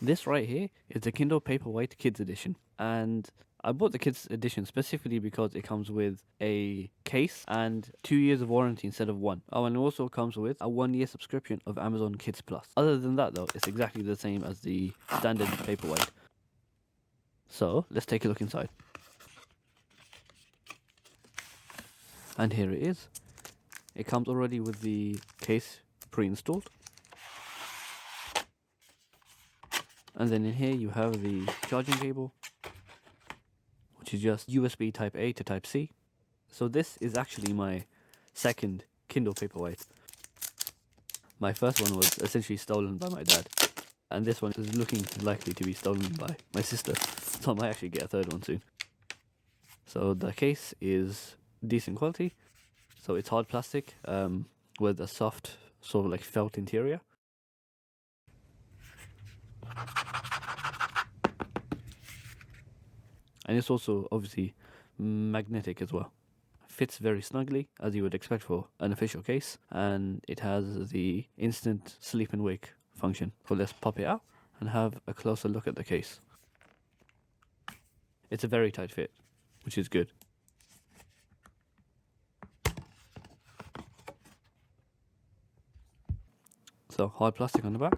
This right here is the Kindle Paperwhite Kids edition, and I bought the Kids edition specifically because it comes with a case and 2 years of warranty instead of one. Oh, and it also comes with a 1 year subscription of Amazon Kids Plus. Other than that, though, it's exactly the same as the standard Paperwhite. So let's take a look inside. And here it is. It comes already with the case pre-installed. And then in here you have the charging cable, which is just USB Type A to Type C. So this is actually my second Kindle Paperwhite. My first one was essentially stolen by my dad, and this one is looking likely to be stolen by my sister, so I might actually get a third one soon. So the case is decent quality, so it's hard plastic with a soft sort of like felt interior. And it's also obviously magnetic as well. Fits very snugly, as you would expect for an official case, and it has the instant sleep and wake function. So let's pop it out and have a closer look at the case. It's a very tight fit, which is good. So hard plastic on the back,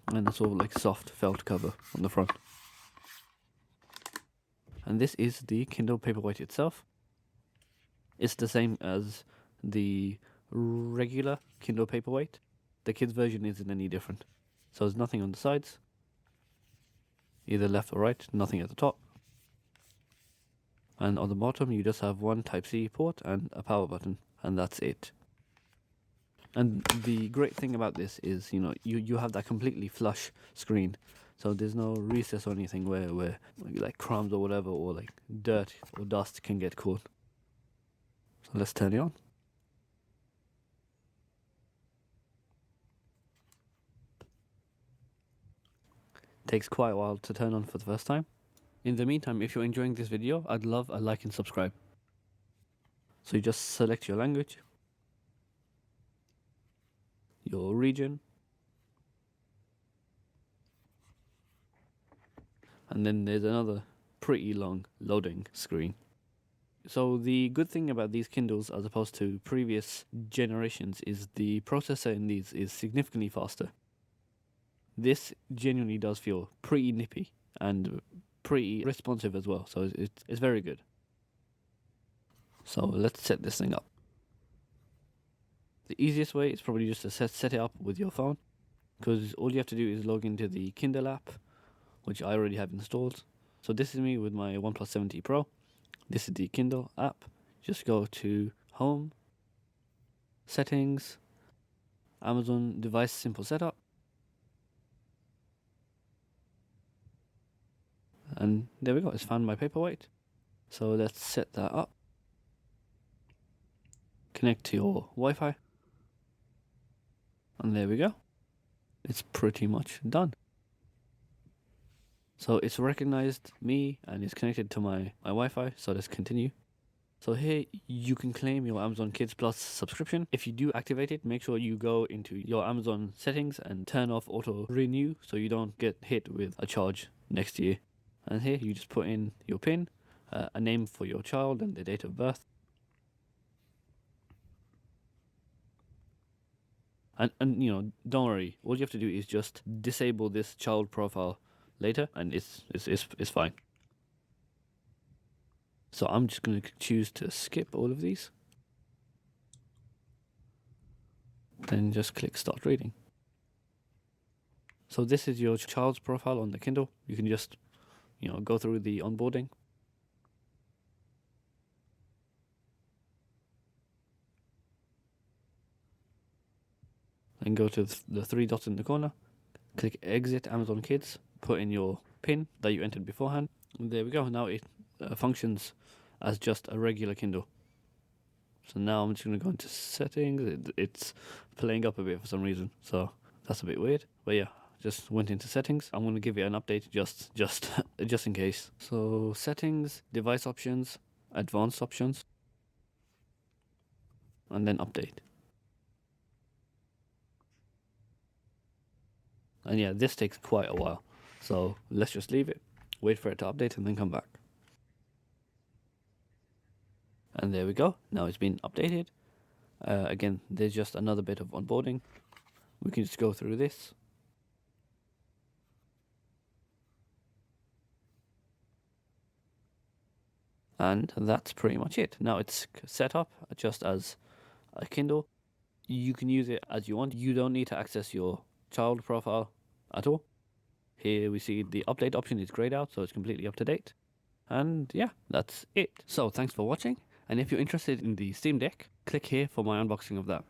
and a sort of like soft felt cover on the front. And this is the Kindle Paperwhite itself. It's the same as the regular Kindle Paperwhite. The kids version isn't any different. So there's nothing on the sides, either left or right, nothing at the top. And on the bottom you just have one Type-C port and a power button, and that's it. And the great thing about this is, you have that completely flush screen. So there's no recess or anything where like crumbs or whatever, or like dirt or dust can get caught. So let's turn it on. Takes quite a while to turn on for the first time. In the meantime, if you're enjoying this video, I'd love a like and subscribe. So you just select your language, your region, and then there's another pretty long loading screen. So the good thing about these Kindles as opposed to previous generations is the processor in these is significantly faster. This genuinely does feel pretty nippy and pretty responsive as well, so it's very good. So let's set this thing up. The easiest way is probably just to set it up with your phone, because all you have to do is log into the Kindle app, which I already have installed. So this is me with my OnePlus 7T Pro. This is the Kindle app. Just go to Home, Settings, Amazon Device Simple Setup, and there we go, it's found my Paperwhite. So let's set that up. Connect to your Wi-Fi, and there we go. It's pretty much done. So it's recognized me and it's connected to my Wi-Fi, so let's continue. So here you can claim your Amazon Kids Plus subscription. If you do activate it, make sure you go into your Amazon settings and turn off auto renew so you don't get hit with a charge next year. And here you just put in your PIN, a name for your child and their date of birth. And don't worry, all you have to do is just disable this child profile later and it's fine. So I'm just going to choose to skip all of these. Then just click start reading. So this is your child's profile on the Kindle. You can just, go through the onboarding. Then go to the three dots in the corner. Click exit Amazon Kids. Put in your PIN that you entered beforehand. And there we go. Now it functions as just a regular Kindle. So now I'm just going to go into settings. It's playing up a bit for some reason, so that's a bit weird. But yeah, just went into settings. I'm going to give it an update just in case. So settings, device options, advanced options, and then update. And yeah, this takes quite a while. So let's just leave it, wait for it to update, and then come back. And there we go. Now it's been updated. Again, there's just another bit of onboarding. We can just go through this. And that's pretty much it. Now it's set up just as a Kindle. You can use it as you want. You don't need to access your child profile at all. Here we see the update option is grayed out, so it's completely up to date. And yeah, that's it. So thanks for watching. And if you're interested in the Steam Deck, click here for my unboxing of that.